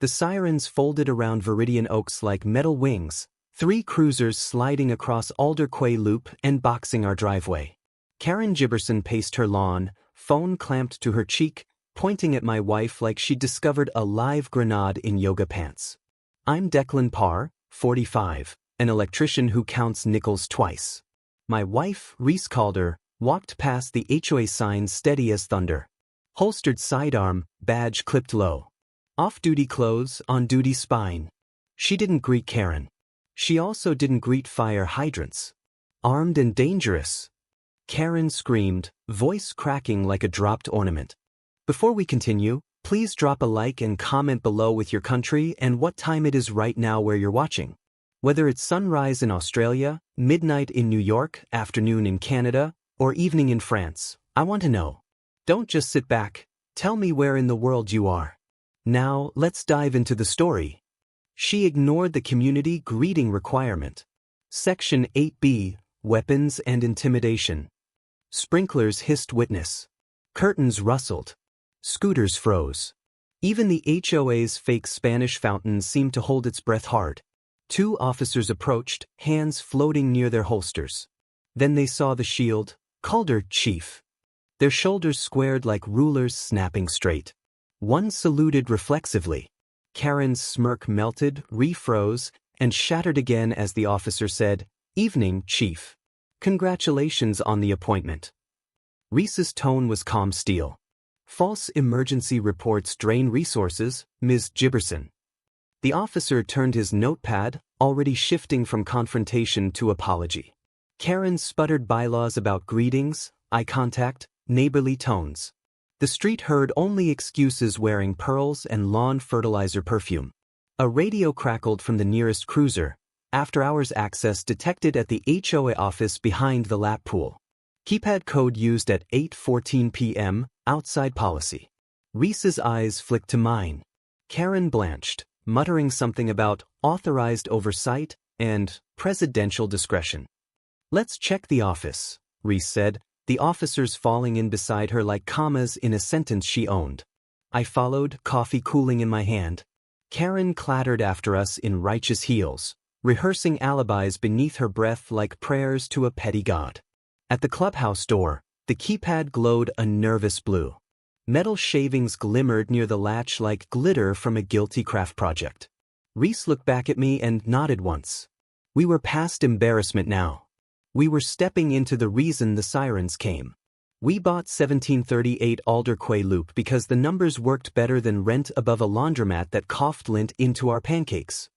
The sirens folded around Viridian Oaks like metal wings, 3 cruisers sliding across Alder Quay Loop and boxing our driveway. Karen Giberson paced her lawn, phone clamped to her cheek, pointing at my wife like she'd discovered a live grenade in yoga pants. I'm Declan Parr, 45, an electrician who counts nickels twice. My wife, Reese Calder, walked past the HOA sign steady as thunder. Holstered sidearm, badge clipped low. Off-duty clothes, on-duty spine. She didn't greet Karen. She also didn't greet fire hydrants. Armed and dangerous. Karen screamed, voice cracking like a dropped ornament. Before we continue, please drop a like and comment below with your country and what time it is right now where you're watching. Whether it's sunrise in Australia, midnight in New York, afternoon in Canada, or evening in France, I want to know. Don't just sit back, tell me where in the world you are. Now, let's dive into the story. She ignored the community greeting requirement. Section 8B, Weapons and Intimidation. Sprinklers hissed witness. Curtains rustled. Scooters froze. Even the HOA's fake Spanish fountain seemed to hold its breath hard. 2 officers approached, hands floating near their holsters. Then they saw the shield, Calder Chief. Their shoulders squared like rulers snapping straight. One saluted reflexively. Karen's smirk melted, refroze, and shattered again as the officer said, "Evening, Chief. Congratulations on the appointment." Reese's tone was calm steel. "False emergency reports drain resources, Ms. Giberson." The officer turned his notepad, already shifting from confrontation to apology. Karen sputtered bylaws about greetings, eye contact, neighborly tones. The street heard only excuses wearing pearls and lawn fertilizer perfume. A radio crackled from the nearest cruiser, after-hours access detected at the HOA office behind the lap pool. Keypad code used at 8:14 p.m., outside policy. Reese's eyes flicked to mine. Karen blanched, muttering something about authorized oversight and presidential discretion. "Let's check the office," Reese said, the officers falling in beside her like commas in a sentence she owned. I followed, coffee cooling in my hand. Karen clattered after us in righteous heels, rehearsing alibis beneath her breath like prayers to a petty god. At the clubhouse door, the keypad glowed a nervous blue. Metal shavings glimmered near the latch like glitter from a guilty craft project. Reese looked back at me and nodded once. We were past embarrassment now. We were stepping into the reason the sirens came. We bought 1738 Alder Quay Loop because the numbers worked better than rent above a laundromat that coughed lint into our pancakes.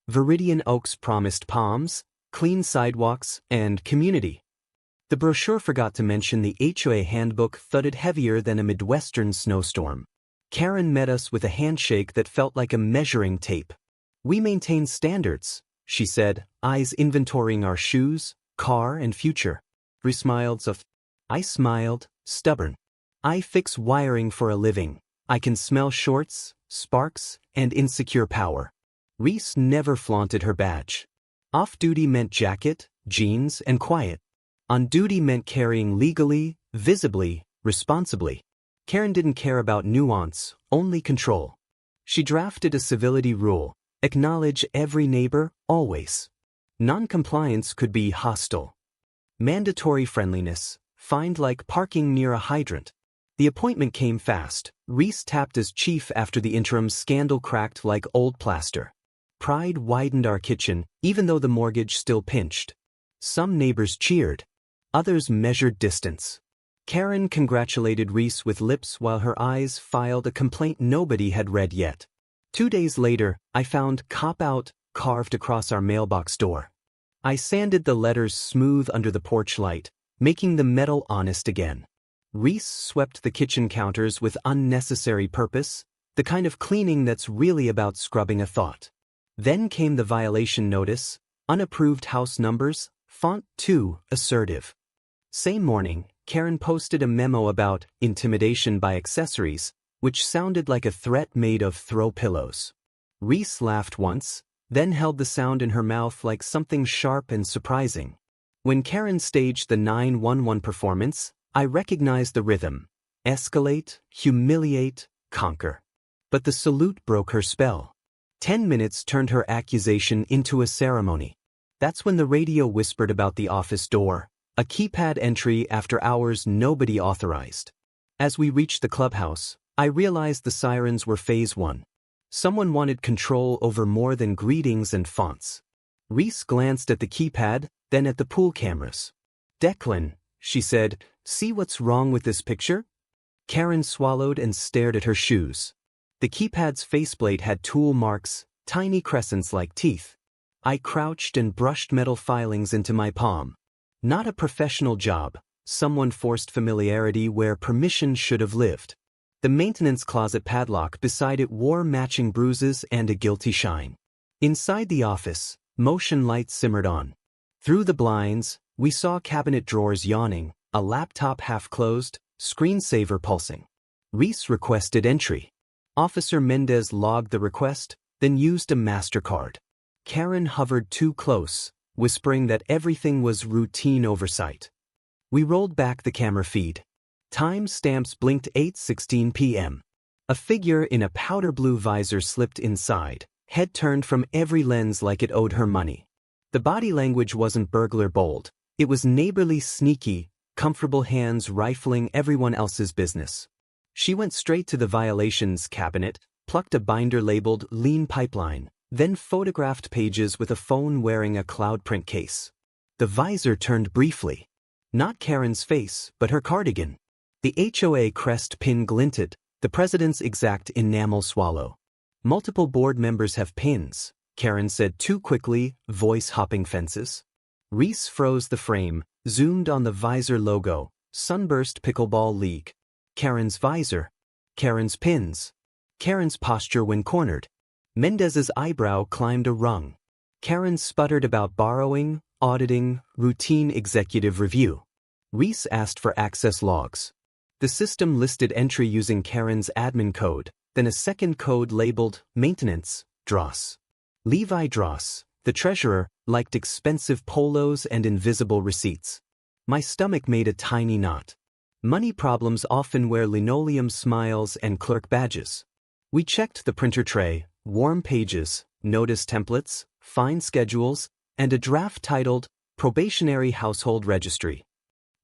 Viridian Oaks promised palms, clean sidewalks, and community. The brochure forgot to mention the HOA handbook thudded heavier than a Midwestern snowstorm. Karen met us with a handshake that felt like a measuring tape. "We maintain standards," she said, eyes inventorying our shoes, car, and future. Reese smiled. I smiled, stubborn. "I fix wiring for a living. I can smell shorts, sparks, and insecure power." Reese never flaunted her badge. Off-duty meant jacket, jeans, and quiet. On duty meant carrying legally, visibly, responsibly. Karen didn't care about nuance, only control. She drafted a civility rule: acknowledge every neighbor, always. Non-compliance could be hostile. Mandatory friendliness, fined like parking near a hydrant. The appointment came fast. Reese tapped as chief after the interim scandal cracked like old plaster. Pride widened our kitchen, even though the mortgage still pinched. Some neighbors cheered. Others measured distance. Karen congratulated Reese with lips while her eyes filed a complaint nobody had read yet. 2 days later, I found "Cop Out" carved across our mailbox door. I sanded the letters smooth under the porch light, making the metal honest again. Reese swept the kitchen counters with unnecessary purpose, the kind of cleaning that's really about scrubbing a thought. Then came the violation notice, unapproved house numbers, font 2, assertive. Same morning, Karen posted a memo about intimidation by accessories, which sounded like a threat made of throw pillows. Reese laughed once, then held the sound in her mouth like something sharp and surprising. When Karen staged the 911 performance, I recognized the rhythm: escalate, humiliate, conquer. But the salute broke her spell. 10 minutes turned her accusation into a ceremony. That's when the radio whispered about the office door, a keypad entry after hours nobody authorized. As we reached the clubhouse, I realized the sirens were phase 1. Someone wanted control over more than greetings and fonts. Reese glanced at the keypad, then at the pool cameras. "Declan," she said, "see what's wrong with this picture?" Karen swallowed and stared at her shoes. The keypad's faceplate had tool marks, tiny crescents like teeth. I crouched and brushed metal filings into my palm. Not a professional job, someone forced familiarity where permission should have lived. The maintenance closet padlock beside it wore matching bruises and a guilty shine. Inside the office, motion lights simmered on. Through the blinds, we saw cabinet drawers yawning, a laptop half-closed, screensaver pulsing. Reese requested entry. Officer Mendez logged the request, then used a MasterCard. Karen hovered too close, whispering that everything was routine oversight. We rolled back the camera feed. Time stamps blinked 8:16 p.m. A figure in a powder blue visor slipped inside, head turned from every lens like it owed her money. The body language wasn't burglar bold, it was neighborly sneaky, comfortable hands rifling everyone else's business. She went straight to the violations cabinet, plucked a binder labeled Lean Pipeline, then photographed pages with a phone wearing a cloud print case. The visor turned briefly. Not Karen's face, but her cardigan. The HOA crest pin glinted, the president's exact enamel swallow. "Multiple board members have pins," Karen said too quickly, voice hopping fences. Reese froze the frame, zoomed on the visor logo, Sunburst Pickleball League. Karen's visor. Karen's pins. Karen's posture when cornered. Mendez's eyebrow climbed a rung. Karen sputtered about borrowing, auditing, routine executive review. Reese asked for access logs. The system listed entry using Karen's admin code, then a second code labeled Maintenance, Dross. Levi Dross, the treasurer, liked expensive polos and invisible receipts. My stomach made a tiny knot. Money problems often wear linoleum smiles and clerk badges. We checked the printer tray, warm pages, notice templates, fine schedules, and a draft titled Probationary Household Registry.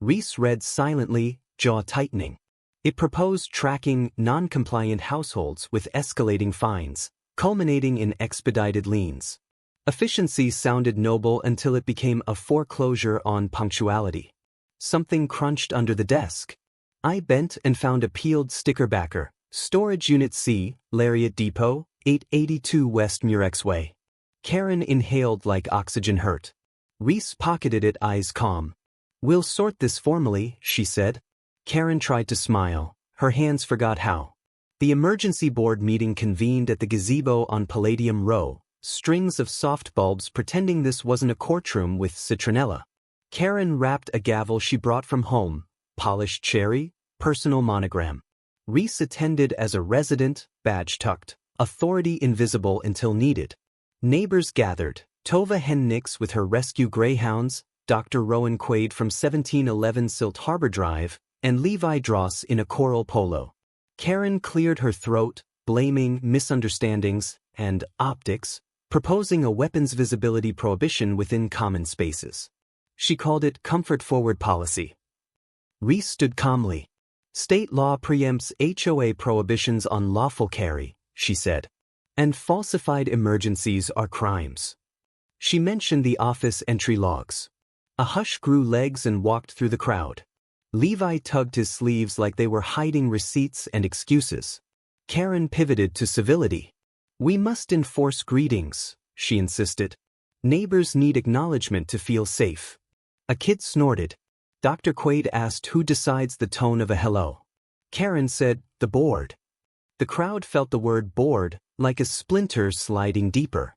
Reese read silently, jaw tightening. It proposed tracking non-compliant households with escalating fines, culminating in expedited liens. Efficiency sounded noble until it became a foreclosure on punctuality. Something crunched under the desk. I bent and found a peeled sticker backer, Storage Unit C, Lariat Depot, 882 West Murex Way. Karen inhaled like oxygen hurt. Reese pocketed it, eyes calm. "We'll sort this formally," she said. Karen tried to smile. Her hands forgot how. The emergency board meeting convened at the gazebo on Palladium Row, strings of soft bulbs pretending this wasn't a courtroom with citronella. Karen rapped a gavel she brought from home, polished cherry, personal monogram. Reese attended as a resident, badge tucked, authority invisible until needed. Neighbors gathered, Tova Hennix with her rescue greyhounds, Dr. Rowan Quaid from 1711 Silt Harbor Drive, and Levi Dross in a coral polo. Karen cleared her throat, blaming misunderstandings and optics, proposing a weapons visibility prohibition within common spaces. She called it comfort-forward policy. Reese stood calmly. "State law preempts HOA prohibitions on lawful carry," she said. "And falsified emergencies are crimes." She mentioned the office entry logs. A hush grew legs and walked through the crowd. Levi tugged his sleeves like they were hiding receipts and excuses. Karen pivoted to civility. "We must enforce greetings," she insisted. "Neighbors need acknowledgement to feel safe." A kid snorted. Dr. Quaid asked who decides the tone of a hello. Karen said, "The board." The crowd felt the word board, like a splinter sliding deeper.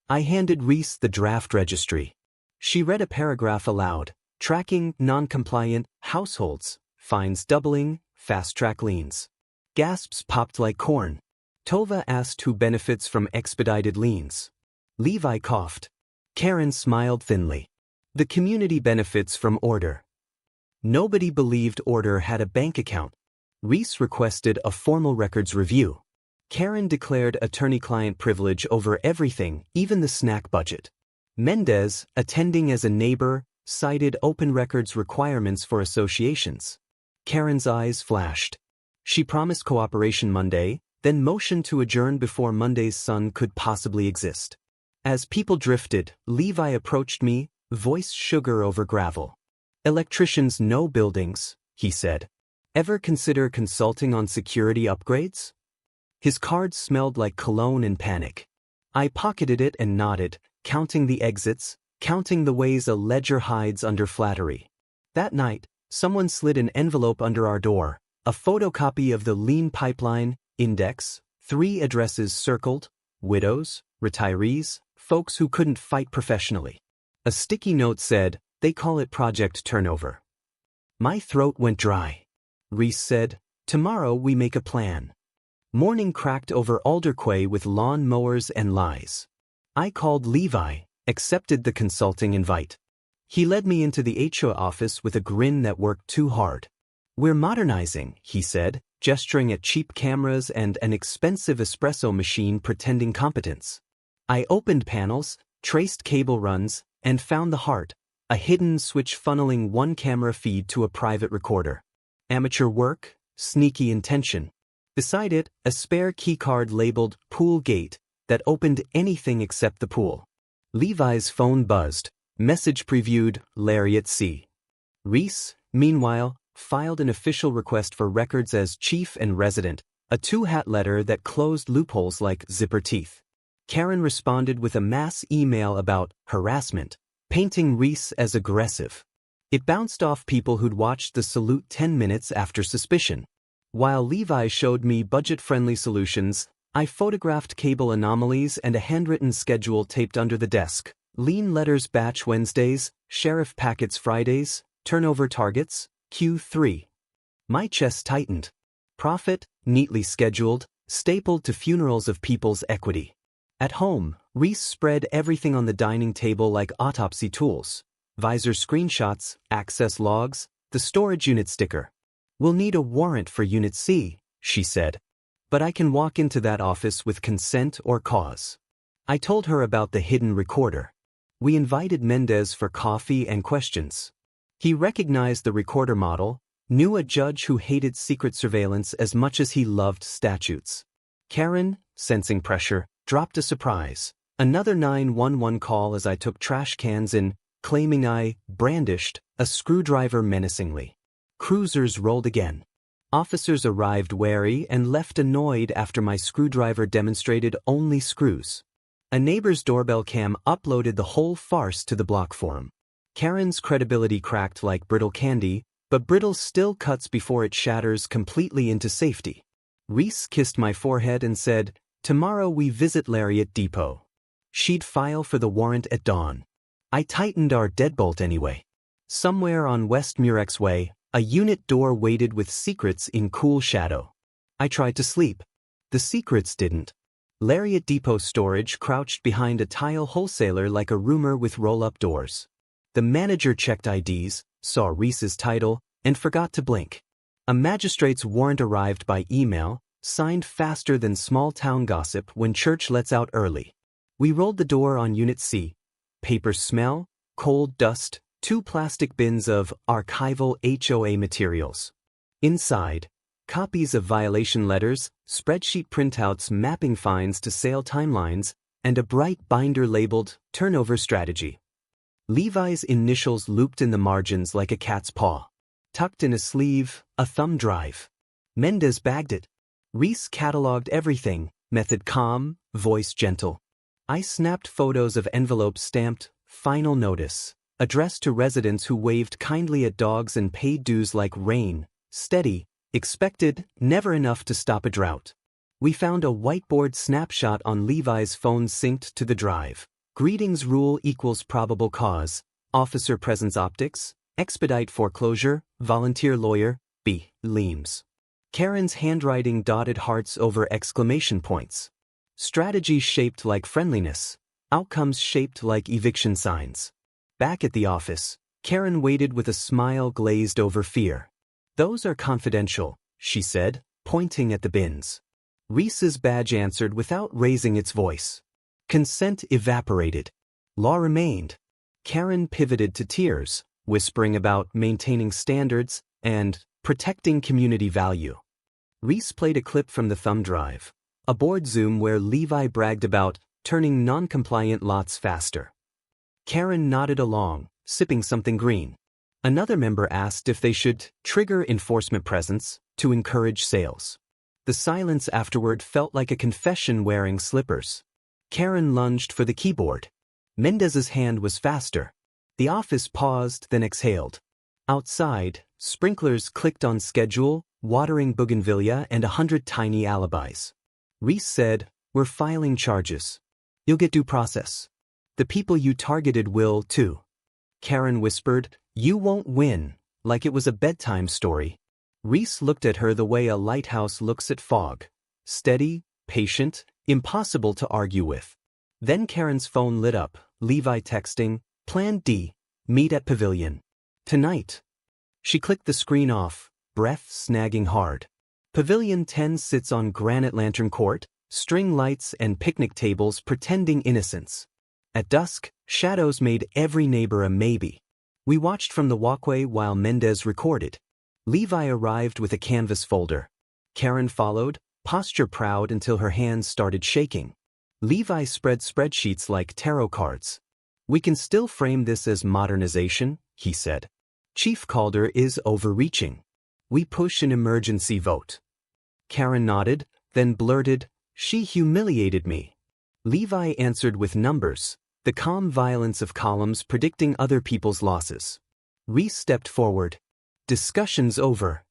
I handed Reese the draft registry. She read a paragraph aloud, tracking non-compliant households, fines doubling, fast-track liens. Gasps popped like corn. Tova asked who benefits from expedited liens. Levi coughed. Karen smiled thinly. "The community benefits from order." Nobody believed order had a bank account. Reese requested a formal records review. Karen declared attorney-client privilege over everything, even the snack budget. Mendez, attending as a neighbor, cited open records requirements for associations. Karen's eyes flashed. She promised cooperation Monday, then motioned to adjourn before Monday's sun could possibly exist. As people drifted, Levi approached me, voice sugar over gravel. "Electricians know buildings," he said. "Ever consider consulting on security upgrades?" His card smelled like cologne and panic. I pocketed it and nodded, counting the exits, counting the ways a ledger hides under flattery. That night, someone slid an envelope under our door, a photocopy of the lean pipeline, index, 3 addresses circled, widows, retirees, folks who couldn't fight professionally. A sticky note said, "They call it Project Turnover." My throat went dry. Reese said, "Tomorrow we make a plan." Morning cracked over Alderquay with lawn mowers and lies. I called Levi, accepted the consulting invite. He led me into the HOA office with a grin that worked too hard. "We're modernizing," he said, gesturing at cheap cameras and an expensive espresso machine pretending competence. I opened panels, traced cable runs, and found the heart, a hidden switch funneling one camera feed to a private recorder. Amateur work, sneaky intention. Beside it, a spare keycard labeled Pool Gate that opened anything except the pool. Levi's phone buzzed. Message previewed, Lariat C. Reese, meanwhile, filed an official request for records as chief and resident, a 2-hat letter that closed loopholes like zipper teeth. Karen responded with a mass email about harassment, painting Reese as aggressive. It bounced off people who'd watched the salute 10 minutes after suspicion. While Levi showed me budget-friendly solutions, I photographed cable anomalies and a handwritten schedule taped under the desk. Lean letters batch Wednesdays, sheriff packets Fridays, turnover targets, Q3. My chest tightened. Profit, neatly scheduled, stapled to funerals of people's equity. At home, Reese spread everything on the dining table like autopsy tools. Visor screenshots, access logs, the storage unit sticker. "We'll need a warrant for Unit C," she said. "But I can walk into that office with consent or cause." I told her about the hidden recorder. We invited Mendez for coffee and questions. He recognized the recorder model, knew a judge who hated secret surveillance as much as he loved statutes. Karen, sensing pressure, dropped a surprise. Another 911 call as I took trash cans in, claiming I brandished a screwdriver menacingly. Cruisers rolled again. Officers arrived wary and left annoyed after my screwdriver demonstrated only screws. A neighbor's doorbell cam uploaded the whole farce to the block forum. Karen's credibility cracked like brittle candy, but brittle still cuts before it shatters completely into safety. Reese kissed my forehead and said, "Tomorrow we visit Lariat Depot." She'd file for the warrant at dawn. I tightened our deadbolt anyway. Somewhere on West Murex Way, a unit door waited with secrets in cool shadow. I tried to sleep. The secrets didn't. Lariat Depot storage crouched behind a tile wholesaler like a roomer with roll-up doors. The manager checked IDs, saw Reese's title, and forgot to blink. A magistrate's warrant arrived by email, signed faster than small-town gossip when church lets out early. We rolled the door on Unit C. Paper smell, cold dust, 2 plastic bins of archival HOA materials. Inside, copies of violation letters, spreadsheet printouts mapping fines to sale timelines, and a bright binder labeled Turnover Strategy. Levi's initials looped in the margins like a cat's paw. Tucked in a sleeve, a thumb drive. Mendez bagged it. Reese cataloged everything, method calm, voice gentle. I snapped photos of envelopes stamped, "Final Notice," addressed to residents who waved kindly at dogs and paid dues like rain, steady, expected, never enough to stop a drought. We found a whiteboard snapshot on Levi's phone synced to the drive. Greetings rule equals probable cause, officer presence optics, expedite foreclosure, volunteer lawyer, B. Leames. Karen's handwriting dotted hearts over exclamation points. Strategies shaped like friendliness, outcomes shaped like eviction signs. Back at the office, Karen waited with a smile glazed over fear. "Those are confidential," she said, pointing at the bins. Reese's badge answered without raising its voice. Consent evaporated. Law remained. Karen pivoted to tears, whispering about maintaining standards and protecting community value. Reese played a clip from the thumb drive, a board Zoom where Levi bragged about turning non-compliant lots faster. Karen nodded along, sipping something green. Another member asked if they should trigger enforcement presence to encourage sales. The silence afterward felt like a confession wearing slippers. Karen lunged for the keyboard. Mendez's hand was faster. The office paused, then exhaled. Outside, sprinklers clicked on schedule, watering bougainvillea and 100 tiny alibis. Reese said, "We're filing charges. You'll get due process. The people you targeted will, too." Karen whispered, "You won't win," like it was a bedtime story. Reese looked at her the way a lighthouse looks at fog. Steady, patient, impossible to argue with. Then Karen's phone lit up, Levi texting, "Plan D, meet at Pavilion. Tonight." She clicked the screen off, breath snagging hard. Pavilion 10 sits on granite lantern court, string lights and picnic tables pretending innocence. At dusk, shadows made every neighbor a maybe. We watched from the walkway while Mendez recorded. Levi arrived with a canvas folder. Karen followed, posture proud until her hands started shaking. Levi spread spreadsheets like tarot cards. "We can still frame this as modernization," he said. "Chief Calder is overreaching. We push an emergency vote." Karen nodded, then blurted, "She humiliated me." Levi answered with numbers, the calm violence of columns predicting other people's losses. Reese stepped forward. "Discussion's over."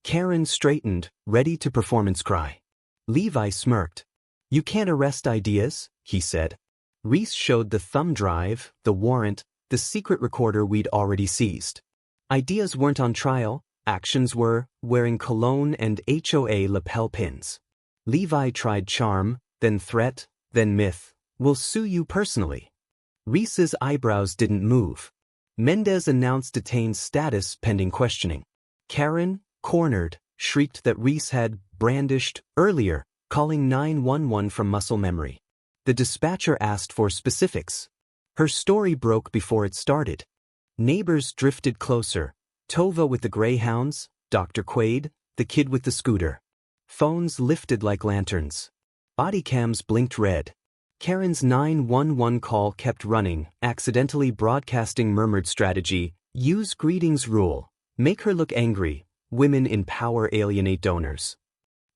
Karen straightened, ready to performance cry. Levi smirked. "You can't arrest ideas," he said. Reese showed the thumb drive, the warrant, the secret recorder we'd already seized. Ideas weren't on trial, actions were, wearing cologne and HOA lapel pins. Levi tried charm, then threat, then myth. "We'll sue you personally." Reese's eyebrows didn't move. Mendez announced detained status pending questioning. Karen, cornered, shrieked that Reese had brandished earlier, calling 911 from muscle memory. The dispatcher asked for specifics. Her story broke before it started. Neighbors drifted closer. Tova with the greyhounds, Dr. Quaid, the kid with the scooter. Phones lifted like lanterns. Body cams blinked red. Karen's 911 call kept running, accidentally broadcasting murmured strategy, use greetings rule, make her look angry, women in power alienate donors.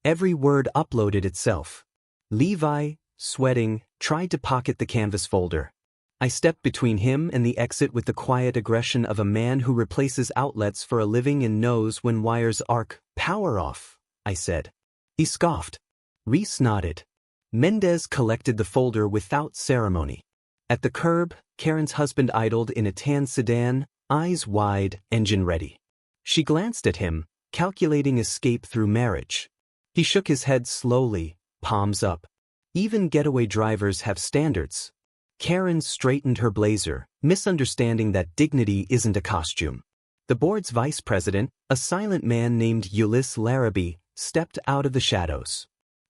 Every word uploaded itself. Levi, sweating, tried to pocket the canvas folder. I stepped between him and the exit with the quiet aggression of a man who replaces outlets for a living and knows when wires arc. "Power off," I said. He scoffed. Reese nodded. Mendez collected the folder without ceremony. At the curb, Karen's husband idled in a tan sedan, eyes wide, engine ready. She glanced at him, calculating escape through marriage. He shook his head slowly, palms up. Even getaway drivers have standards. Karen straightened her blazer, misunderstanding that dignity isn't a costume. The board's vice president, a silent man named Ulysse Larrabee, stepped out of the shadows.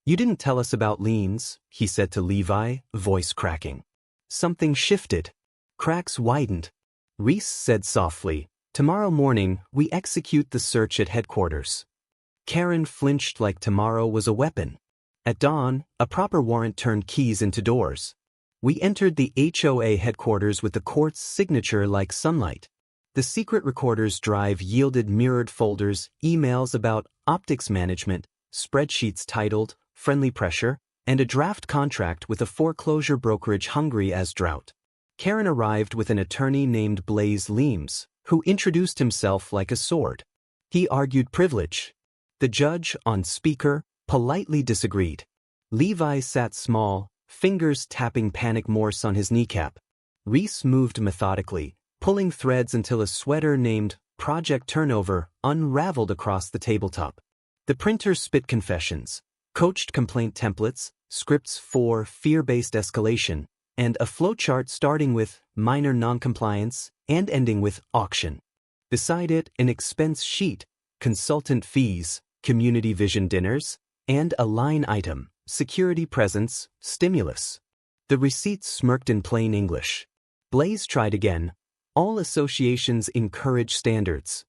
"You didn't tell us about liens," he said to Levi, voice cracking. Something shifted. Cracks widened. Reese said softly, "Tomorrow morning, we execute the search at headquarters." Karen flinched like tomorrow was a weapon. At dawn, a proper warrant turned keys into doors. We entered the HOA headquarters with the court's signature like sunlight. The secret recorder's drive yielded mirrored folders, emails about optics management, spreadsheets titled "Friendly Pressure," and a draft contract with a foreclosure brokerage hungry as drought. Karen arrived with an attorney named Blaze Leames, who introduced himself like a sword. He argued privilege. The judge, on speaker, politely disagreed. Levi sat small, fingers tapping panic Morse on his kneecap. Reese moved methodically, pulling threads until a sweater named Project Turnover unraveled across the tabletop. The printer spit confessions, coached complaint templates, scripts for fear-based escalation, and a flowchart starting with minor noncompliance and ending with auction. Beside it, an expense sheet, consultant fees, community vision dinners, And a line item, security presence, stimulus. The receipts smirked in plain English. Blaze tried again. All associations encourage standards.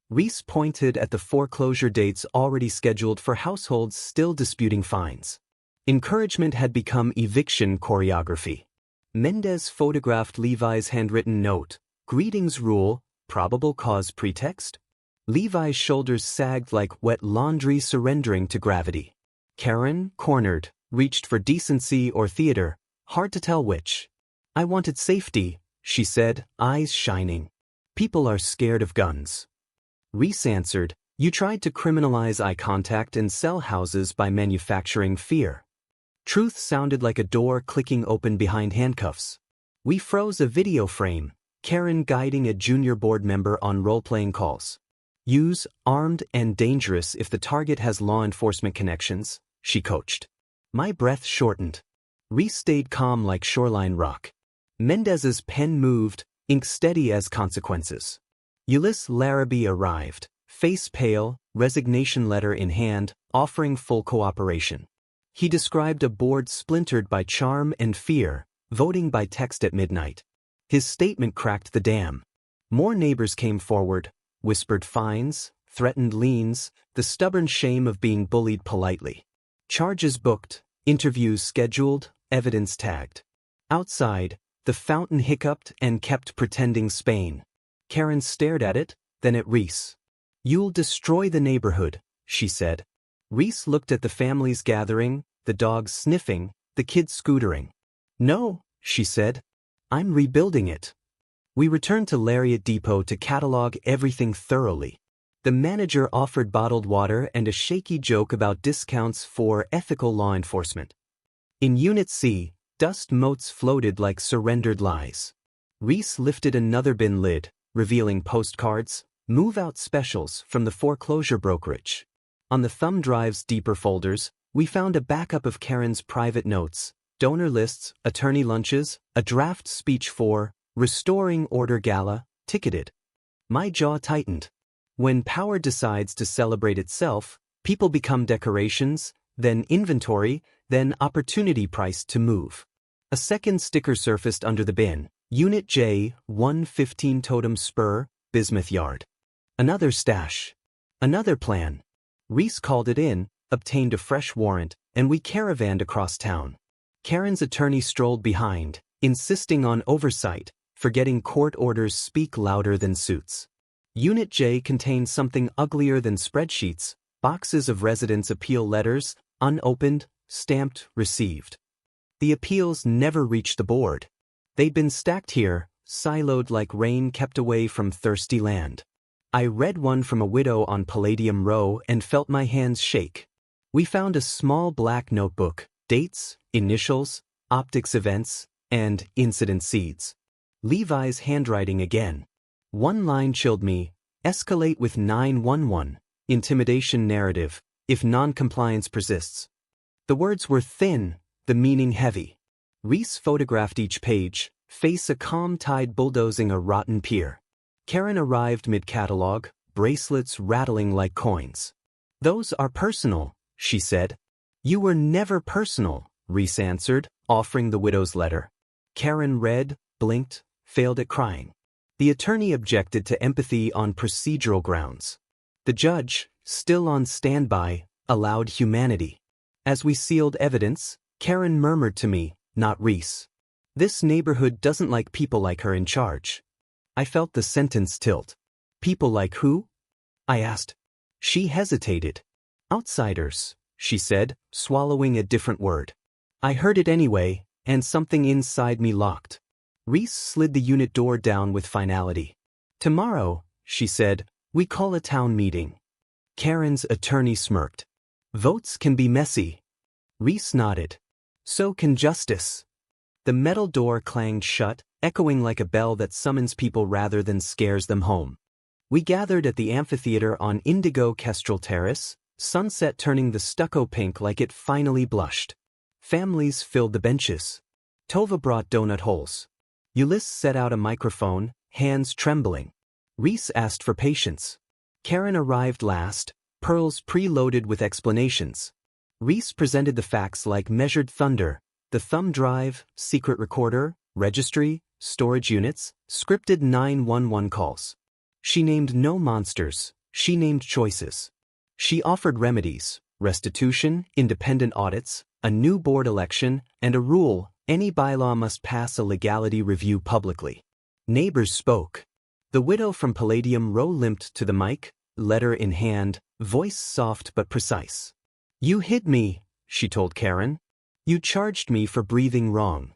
Reese pointed at the foreclosure dates already scheduled for households still disputing fines. Encouragement had become eviction choreography. Mendez photographed Levi's handwritten note. Greetings rule, probable cause pretext? Levi's shoulders sagged like wet laundry surrendering to gravity. Karen, cornered, reached for decency or theater, hard to tell which. I wanted safety, she said, eyes shining. People are scared of guns. Reese answered, you tried to criminalize eye contact and sell houses by manufacturing fear. Truth sounded like a door clicking open behind handcuffs. We froze a video frame, Karen guiding a junior board member on role-playing calls. Use armed and dangerous if the target has law enforcement connections, she coached. My breath shortened. Reese stayed calm like shoreline rock. Mendez's pen moved, ink steady as consequences. Ulysse Larrabee arrived, face pale, resignation letter in hand, offering full cooperation. He described a board splintered by charm and fear, voting by text at midnight. His statement cracked the dam. More neighbors came forward, whispered fines, threatened liens, the stubborn shame of being bullied politely. Charges booked, interviews scheduled, evidence tagged. Outside, the fountain hiccuped and kept pretending Spain. Karen stared at it, then at Reese. You'll destroy the neighborhood, she said. Reese looked at the families gathering, the dogs sniffing, the kids scootering. No, she said. I'm rebuilding it. We returned to Lariat Depot to catalog everything thoroughly. The manager offered bottled water and a shaky joke about discounts for ethical law enforcement. In Unit C, dust motes floated like surrendered lies. Reese lifted another bin lid, revealing postcards, move-out specials from the foreclosure brokerage. On the thumb drive's deeper folders, we found a backup of Karen's private notes, donor lists, attorney lunches, a draft speech for Restoring Order Gala, ticketed. My jaw tightened. When power decides to celebrate itself, people become decorations, then inventory, then opportunity priced to move. A second sticker surfaced under the bin. Unit J, 115 Totem Spur, Bismuth Yard. Another stash. Another plan. Reese called it in, obtained a fresh warrant, and we caravanned across town. Karen's attorney strolled behind, insisting on oversight, forgetting court orders speak louder than suits. Unit J contained something uglier than spreadsheets, boxes of residents' appeal letters, unopened, stamped, received. The appeals never reached the board. They'd been stacked here, siloed like rain kept away from thirsty land. I read one from a widow on Palladium Row and felt my hands shake. We found a small black notebook, dates, initials, optics events, and incident seeds. Levi's handwriting again. One line chilled me, escalate with 911, intimidation narrative, if non-compliance persists. The words were thin, the meaning heavy. Reese photographed each page, face a calm tide bulldozing a rotten pier. Karen arrived mid-catalog, bracelets rattling like coins. Those are personal, she said. You were never personal, Reese answered, offering the widow's letter. Karen read, blinked, failed at crying. The attorney objected to empathy on procedural grounds. The judge, still on standby, allowed humanity. As we sealed evidence, Karen murmured to me, not Reese. This neighborhood doesn't like people like her in charge. I felt the sentence tilt. People like who? I asked. She hesitated. Outsiders, she said, swallowing a different word. I heard it anyway, and something inside me locked. Reese slid the unit door down with finality. Tomorrow, she said, we call a town meeting. Karen's attorney smirked. Votes can be messy. Reese nodded. So can justice. The metal door clanged shut, echoing like a bell that summons people rather than scares them home. We gathered at the amphitheater on Indigo Kestrel Terrace, sunset turning the stucco pink like it finally blushed. Families filled the benches. Tova brought donut holes. Ulysse set out a microphone, hands trembling. Reese asked for patience. Karen arrived last, pearls preloaded with explanations. Reese presented the facts like measured thunder, the thumb drive, secret recorder, registry, storage units, scripted 911 calls. She named no monsters, she named choices. She offered remedies, restitution, independent audits, a new board election, and a rule: any bylaw must pass a legality review publicly. Neighbors spoke. The widow from Palladium Row limped to the mic, letter in hand, voice soft but precise. "You hid me," she told Karen. "You charged me for breathing wrong."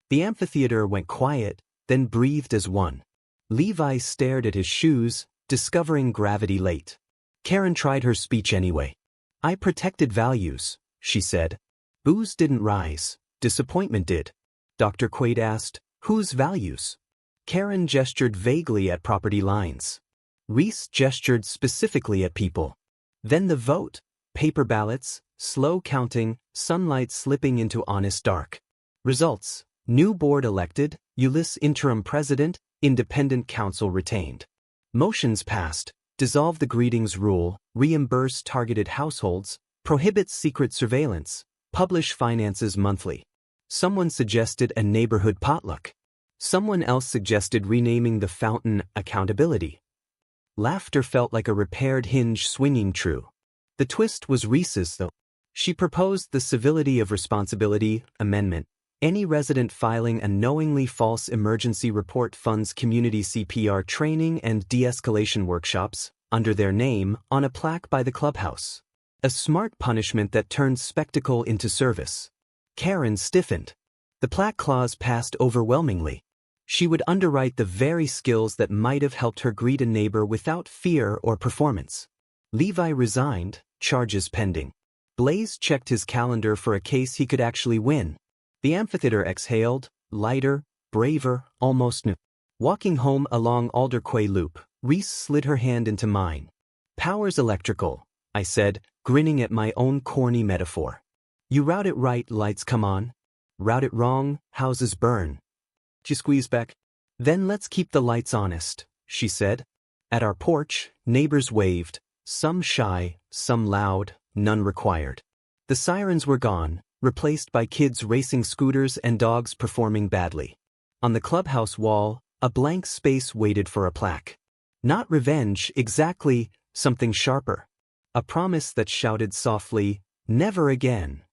The amphitheater went quiet, then breathed as one. Levi stared at his shoes, discovering gravity late. Karen tried her speech anyway. "I protected values," she said. Booze didn't rise, disappointment did. Dr. Quaid asked, "Whose values?" Karen gestured vaguely at property lines. Reese gestured specifically at people. Then the vote, paper ballots, slow counting, sunlight slipping into honest dark. Results: new board elected, Ulyss interim president, independent council retained. Motions passed: dissolve the greetings rule, reimburse targeted households, prohibit secret surveillance, publish finances monthly. Someone suggested a neighborhood potluck. Someone else suggested renaming the fountain accountability. Laughter felt like a repaired hinge swinging true. The twist was Reese's, though. She proposed the civility of responsibility amendment. Any resident filing a knowingly false emergency report funds community CPR training and de-escalation workshops, under their name, on a plaque by the clubhouse. A smart punishment that turned spectacle into service. Karen stiffened. The plaque clause passed overwhelmingly. She would underwrite the very skills that might have helped her greet a neighbor without fear or performance. Levi resigned, charges pending. Blaze checked his calendar for a case he could actually win. The amphitheater exhaled, lighter, braver, almost new. Walking home along Alderquay Loop, Reese slid her hand into mine. "Power's electrical," I said, grinning at my own corny metaphor. "You route it right, lights come on. Route it wrong, houses burn." She squeezed back. "Then let's keep the lights honest," she said. At our porch, neighbors waved, some shy, some loud, none required. The sirens were gone, replaced by kids racing scooters and dogs performing badly. On the clubhouse wall, a blank space waited for a plaque. Not revenge, exactly, something sharper. A promise that shouted softly, "Never again."